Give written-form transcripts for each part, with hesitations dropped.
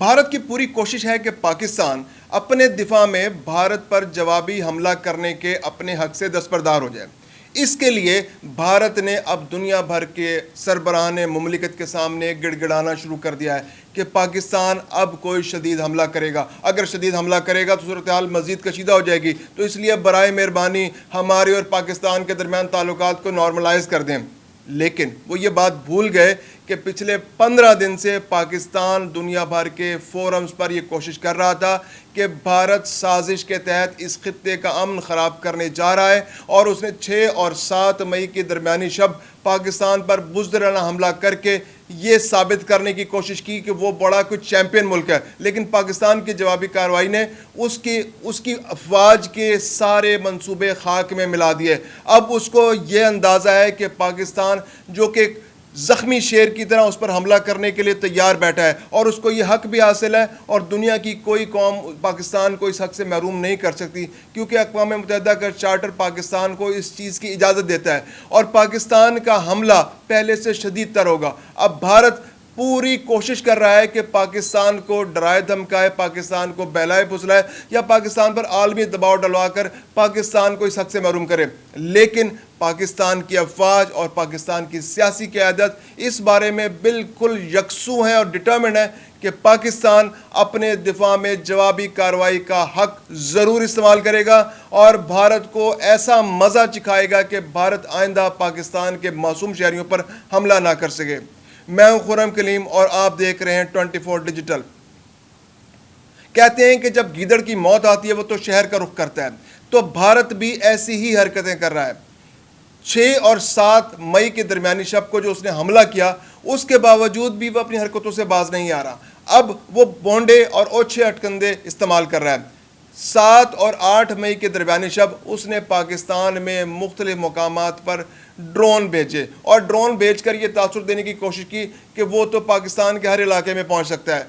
بھارت کی پوری کوشش ہے کہ پاکستان اپنے دفاع میں بھارت پر جوابی حملہ کرنے کے اپنے حق سے دستبردار ہو جائے۔ اس کے لیے بھارت نے اب دنیا بھر کے سربراہان مملکت کے سامنے گڑ گڑانا شروع کر دیا ہے کہ پاکستان اب کوئی شدید حملہ کرے گا۔ اگر شدید حملہ کرے گا تو صورتحال مزید کشیدہ ہو جائے گی، تو اس لیے برائے مہربانی ہمارے اور پاکستان کے درمیان تعلقات کو نارملائز کر دیں۔ لیکن وہ یہ بات بھول گئے کہ پچھلے 15 دن سے پاکستان دنیا بھر کے فورمز پر یہ کوشش کر رہا تھا کہ بھارت سازش کے تحت اس خطے کا امن خراب کرنے جا رہا ہے، اور اس نے 6 اور 7 مئی کی درمیانی شب پاکستان پر بزدلانہ حملہ کر کے یہ ثابت کرنے کی کوشش کی کہ وہ بڑا کچھ چیمپئن ملک ہے۔ لیکن پاکستان کی جوابی کارروائی نے اس کی افواج کے سارے منصوبے خاک میں ملا دیے۔ اب اس کو یہ اندازہ ہے کہ پاکستان جو کہ زخمی شیر کی طرح اس پر حملہ کرنے کے لیے تیار بیٹھا ہے، اور اس کو یہ حق بھی حاصل ہے، اور دنیا کی کوئی قوم پاکستان کو اس حق سے محروم نہیں کر سکتی، کیونکہ اقوام متحدہ کا چارٹر پاکستان کو اس چیز کی اجازت دیتا ہے، اور پاکستان کا حملہ پہلے سے شدید تر ہوگا۔ اب بھارت پوری کوشش کر رہا ہے کہ پاکستان کو ڈرائے دھمکائے، پاکستان کو بہلائے پھسلائے، یا پاکستان پر عالمی دباؤ ڈلوا کر پاکستان کو اس حق سے محروم کرے۔ لیکن پاکستان کی افواج اور پاکستان کی سیاسی قیادت اس بارے میں بالکل یکسو ہیں اور ڈٹرمنڈ ہے کہ پاکستان اپنے دفاع میں جوابی کارروائی کا حق ضرور استعمال کرے گا، اور بھارت کو ایسا مزہ چکھائے گا کہ بھارت آئندہ پاکستان کے معصوم شہریوں پر حملہ نہ کر سکے۔ میں ہوں خرم کلیم اور آپ دیکھ رہے ہیں 24 ڈیجیٹل۔ کہتے ہیں کہ جب گیدڑ کی موت آتی ہے وہ تو شہر کا رخ کرتا ہے، تو بھارت بھی ایسی ہی حرکتیں کر رہا ہے۔ 6 اور 7 مئی کے درمیانی شب کو جو اس نے حملہ کیا، اس کے باوجود بھی وہ اپنی حرکتوں سے باز نہیں آ رہا۔ اب وہ بونڈے اور اوچھے اٹکندے استعمال کر رہا ہے۔ 7 اور 8 مئی کے درمیانی شب اس نے پاکستان میں مختلف مقامات پر ڈرون بھیجے، اور ڈرون بھیج کر یہ تاثر دینے کی کوشش کی کہ وہ تو پاکستان کے ہر علاقے میں پہنچ سکتا ہے۔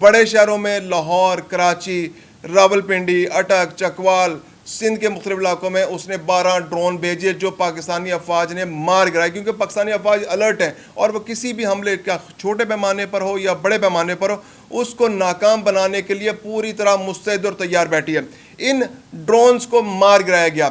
بڑے شہروں میں لاہور، کراچی، راولپنڈی، اٹک، چکوال، سندھ کے مختلف علاقوں میں اس نے 12 ڈرون بھیجے جو پاکستانی افواج نے مار گرائے، کیونکہ پاکستانی افواج الرٹ ہیں، اور وہ کسی بھی حملے کا چھوٹے پیمانے پر ہو یا بڑے پیمانے پر ہو، اس کو ناکام بنانے کے لیے پوری طرح مستعد اور تیار بیٹھی ہے۔ ان ڈرونز کو مار گرایا گیا۔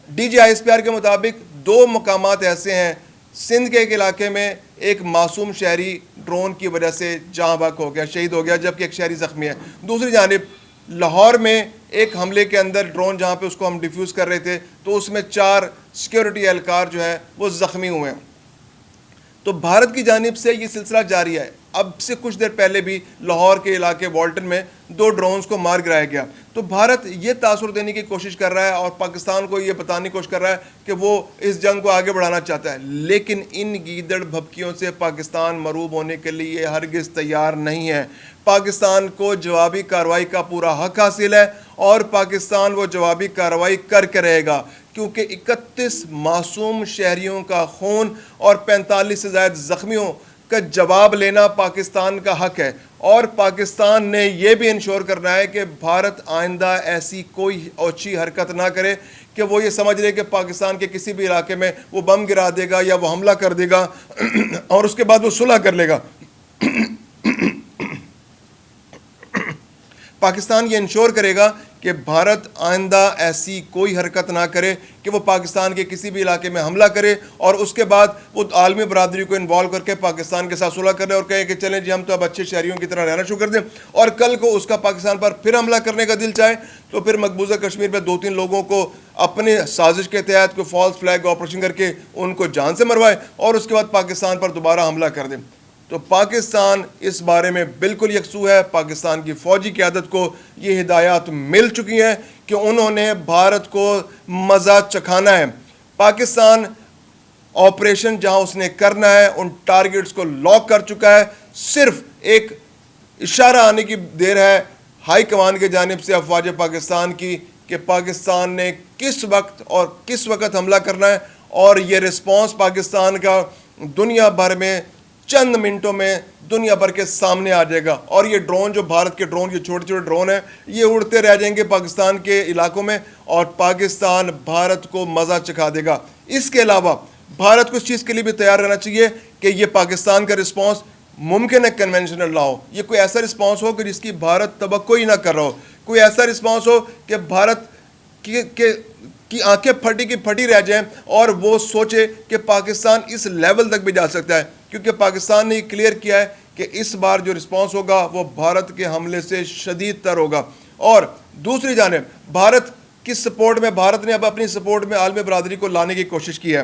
D G I S P R کے مطابق 2 مقامات ایسے ہیں، سندھ کے ایک علاقے میں ایک معصوم شہری ڈرون کی وجہ سے جاں بحق ہو گیا، شہید ہو گیا، جبکہ ایک شہری زخمی ہے۔ دوسری جانب لاہور میں ایک حملے کے اندر ڈرون جہاں پہ اس کو ہم ڈیفیوز کر رہے تھے، تو اس میں 4 سیکیورٹی اہلکار جو ہیں وہ زخمی ہوئے ہیں۔ تو بھارت کی جانب سے یہ سلسلہ جاری ہے۔ اب سے کچھ دیر پہلے بھی لاہور کے علاقے والٹن میں 2 ڈرونز کو مار گرایا گیا۔ تو بھارت یہ تاثر دینے کی کوشش کر رہا ہے اور پاکستان کو یہ بتانے کی کوشش کر رہا ہے کہ وہ اس جنگ کو آگے بڑھانا چاہتا ہے، لیکن ان گیدڑ بھبکیوں سے پاکستان مرعوب ہونے کے لیے ہرگز تیار نہیں ہے۔ پاکستان کو جوابی کارروائی کا پورا حق حاصل ہے، اور پاکستان وہ جوابی کارروائی کر کے رہے گا، کیونکہ 31 معصوم شہریوں کا خون اور 45 سے زائد زخمیوں کا جواب لینا پاکستان کا حق ہے، اور پاکستان نے یہ بھی انشور کرنا ہے کہ بھارت آئندہ ایسی کوئی اوچھی حرکت نہ کرے کہ وہ یہ سمجھ لے کہ پاکستان کے کسی بھی علاقے میں وہ بم گرا دے گا یا وہ حملہ کر دے گا اور اس کے بعد وہ صلح کر لے گا۔ پاکستان یہ انشور کرے گا کہ بھارت آئندہ ایسی کوئی حرکت نہ کرے کہ وہ پاکستان کے کسی بھی علاقے میں حملہ کرے، اور اس کے بعد وہ عالمی برادری کو انوالو کر کے پاکستان کے ساتھ صلح کرے اور کہے کہ چلیں جی ہم تو اب اچھے شہریوں کی طرح رہنا شروع کر دیں، اور کل کو اس کا پاکستان پر پھر حملہ کرنے کا دل چاہے تو پھر مقبوضہ کشمیر میں 2-3 لوگوں کو اپنے سازش کے تحت کوئی فالس فلیگ آپریشن کر کے ان کو جان سے مروائے، اور اس کے بعد پاکستان پر دوبارہ حملہ کر دیں۔ تو پاکستان اس بارے میں بالکل یکسو ہے۔ پاکستان کی فوجی قیادت کو یہ ہدایات مل چکی ہیں کہ انہوں نے بھارت کو مزہ چکھانا ہے۔ پاکستان آپریشن جہاں اس نے کرنا ہے ان ٹارگٹس کو لاک کر چکا ہے، صرف ایک اشارہ آنے کی دیر ہے ہائی کمان کی جانب سے افواج پاکستان کی کہ پاکستان نے کس وقت اور کس وقت حملہ کرنا ہے، اور یہ رسپانس پاکستان کا دنیا بھر میں چند منٹوں میں دنیا بھر کے سامنے آ جائے گا، اور یہ ڈرون جو بھارت کے ڈرون، یہ چھوٹے چھوٹے ڈرون ہیں، یہ اڑتے رہ جائیں گے پاکستان کے علاقوں میں، اور پاکستان بھارت کو مزہ چکھا دے گا۔ اس کے علاوہ بھارت کو اس چیز کے لیے بھی تیار رہنا چاہیے کہ یہ پاکستان کا رسپانس मुमकिन है कन्वेंशनल ना हो, ये कोई ऐसा रिस्पॉन्स हो कि जिसकी भारत तवक्को ही ना कर रहा हो, कोई ऐसा रिस्पॉन्स हो कि भारत की आंखें फटी की फटी रह जाएं और वो सोचे कि पाकिस्तान इस लेवल तक भी जा सकता है, क्योंकि पाकिस्तान ने क्लियर किया है कि इस बार जो रिस्पॉन्स होगा वो भारत के हमले से शदीद तर होगा। और दूसरी जानिब भारत की सपोर्ट में, भारत ने अब अपनी सपोर्ट में आलमी बरादरी को लाने की कोशिश की है,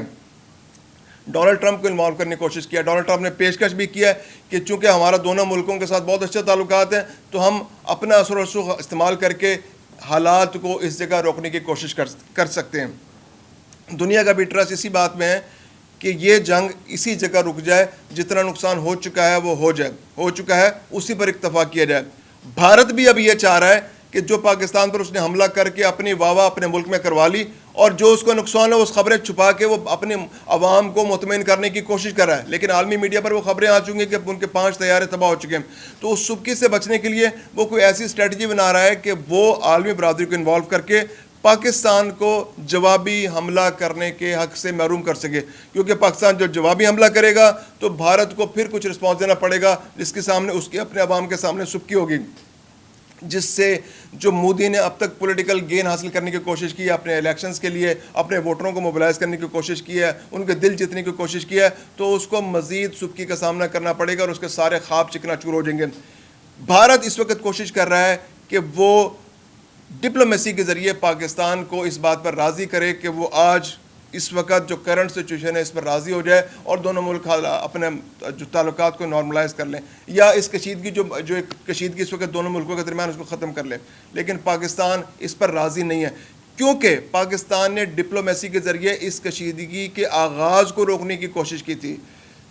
डोनाल्ड ट्रंप को इन्वॉल्व करने की कोशिश किया। डोनाल्ड ट्रंप ने पेशकश भी किया है कि चूंकि हमारा दोनों मुल्कों के साथ बहुत अच्छे ताल्लुकात हैं, तो हम अपना असर रसूख इस्तेमाल करके हालात को इस जगह रोकने की कोशिश कर सकते हैं। दुनिया का भी ट्रस्ट इसी बात में है कि ये जंग इसी जगह रुक जाए, जितना नुकसान हो चुका है वो हो चुका है, उसी पर इक्तफा किया जाए। भारत भी अब ये चाह रहा है कि जो पाकिस्तान पर उसने हमला करके अपनी वाह अपने मुल्क में करवा ली, और जो उसको नुकसान है उस खबरें छुपा के वो अपने अवाम को मुतमईन करने की कोशिश कर रहा है, लेकिन आलमी मीडिया पर वो खबरें आ चुकी हैं कि उनके 5 तैयारे तबाह हो चुके हैं। तो उस सुबकी से बचने के लिए वो कोई ऐसी स्ट्रेटजी बना रहा है कि वो आलमी बरादरी को इन्वॉल्व करके पाकिस्तान को जवाबी हमला करने के हक से महरूम कर सके, क्योंकि पाकिस्तान जो जवाबी हमला करेगा तो भारत को फिर कुछ रिस्पॉन्स देना पड़ेगा, जिसके सामने उसके अपने अवाम के सामने सुबकी होगी, जिससे जो मोदी ने अब तक पॉलिटिकल गेन हासिल करने की कोशिश की है, अपने इलेक्शंस के लिए अपने वोटरों को मोबिलाइज करने की कोशिश की है, उनके दिल जीतने की कोशिश की है, तो उसको मज़ीद सुबकी का सामना करना पड़ेगा और उसके सारे ख्वाब चिकनाचूर हो जाएंगे। भारत इस वक्त कोशिश कर रहा है कि वो डिप्लोमेसी के ज़रिए पाकिस्तान को इस बात पर राज़ी करे कि वो आज इस वक्त जो करंट सिचुएशन है इस पर राज़ी हो जाए और दोनों मुल्क अपने जो ताल्लुकात को नॉर्मलाइज कर लें, या इस कशीदगी जो एक कशीदगी इस वक्त दोनों मुल्कों के दरमियान उसको ख़त्म कर लें। लेकिन पाकिस्तान इस पर राज़ी नहीं है, क्योंकि पाकिस्तान ने डिप्लोमेसी के ज़रिए इस कशीदगी के आगाज़ को रोकने की कोशिश की थी।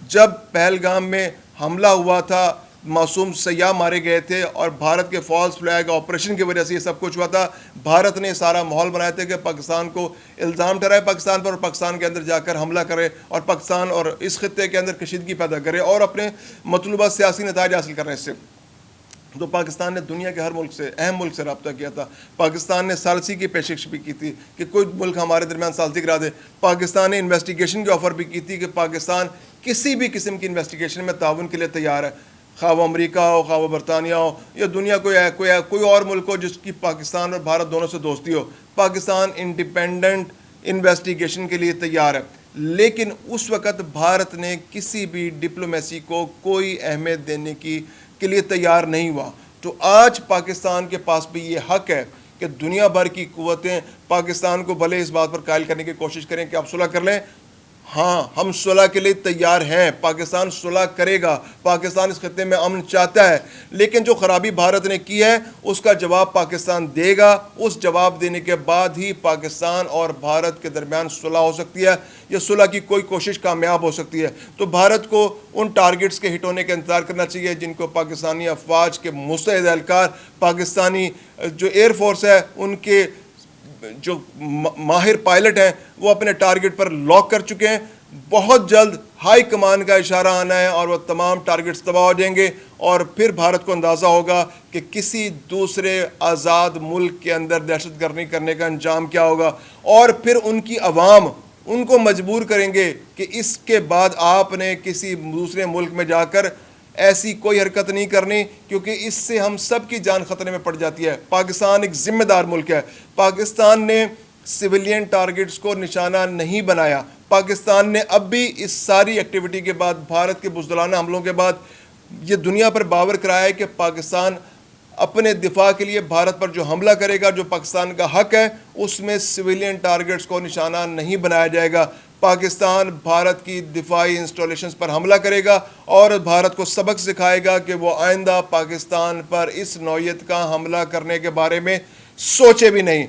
जब पहलगाम में हमला हुआ था, मासूम सयाह मारे गए थे और भारत के फॉल्स फ्लैग ऑपरेशन की वजह से ये सब कुछ हुआ था, भारत ने सारा माहौल बनाया था कि पाकिस्तान को इल्ज़ाम ठहराए पाकिस्तान पर, और पाकिस्तान के अंदर जाकर हमला करे और पाकिस्तान और इस खत्े के अंदर कशीदगी पैदा करे और अपने मतलूबा सियासी नताइज हासिल करें इससे। तो पाकिस्तान ने दुनिया के हर मुल्क से, अहम मुल्क से रब्ता किया था। पाकिस्तान ने सालसी की पेशकश भी की थी कि कोई मुल्क हमारे दरमियान सालसी करा दे। पाकिस्तान ने इन्वेस्टिगेशन की ऑफ़र भी की थी कि पाकिस्तान किसी भी किस्म की इन्वेस्टिगेशन में ताउन के लिए तैयार है, खा वो अमरीका हो, खा वो बरतानिया हो, या दुनिया कोई और मुल्क हो जिसकी पाकिस्तान और भारत दोनों से दोस्ती हो। पाकिस्तान इंडिपेंडेंट इन्वेस्टिगेशन के लिए तैयार है, लेकिन उस वक़्त भारत ने किसी भी डिप्लोमेसी को कोई अहमियत देने के लिए तैयार नहीं हुआ। तो आज पाकिस्तान के पास भी ये हक़ है कि दुनिया भर की क़ुव्वतें पाकिस्तान को भले इस बात पर कायल करने की कोशिश करें कि आप सुलह कर लें। हाँ, हम सुलह के लिए तैयार हैं, पाकिस्तान सुलह करेगा, पाकिस्तान इस खत्ते में अमन चाहता है, लेकिन जो ख़राबी भारत ने की है उसका जवाब पाकिस्तान देगा। उस जवाब देने के बाद ही पाकिस्तान और भारत के दरमियान सुलह हो सकती है, या सुलह की कोई कोशिश कामयाब हो सकती है। तो भारत को उन टारगेट्स के हिट होने का इंतज़ार करना चाहिए जिनको पाकिस्तानी अफवाज के मुस्तैद एहलकार, पाकिस्तानी जो एयरफोर्स है उनके जो माहिर पायलट हैं वो अपने टारगेट पर लॉक कर चुके हैं। बहुत जल्द हाई कमान का इशारा आना है और वो तमाम टारगेट्स तबाह हो जाएंगे, और फिर भारत को अंदाज़ा होगा कि किसी दूसरे आज़ाद मुल्क के अंदर दहशतगर्दी करने का अंजाम क्या होगा, और फिर उनकी अवाम उनको मजबूर करेंगे कि इसके बाद आपने किसी दूसरे मुल्क में जाकर ऐसी कोई हरकत नहीं करनी, क्योंकि इससे हम सब की जान खतरे में पड़ जाती है। पाकिस्तान एक ज़िम्मेदार मुल्क है, पाकिस्तान ने सिविलियन टारगेट्स को निशाना नहीं बनाया। पाकिस्तान ने अब भी इस सारी एक्टिविटी के बाद, भारत के बुज़दिलाना हमलों के बाद, ये दुनिया पर बावर कराया है कि पाकिस्तान अपने दिफा के लिए भारत पर जो हमला करेगा, जो पाकिस्तान का हक है, उसमें सिविलियन टारगेट्स को निशाना नहीं बनाया जाएगा। पाकिस्तान भारत की दिफाई इंस्टॉलेशंस पर हमला करेगा और भारत को सबक सिखाएगा कि वो आइंदा पाकिस्तान पर इस नौयत का हमला करने के बारे में सोचे भी नहीं।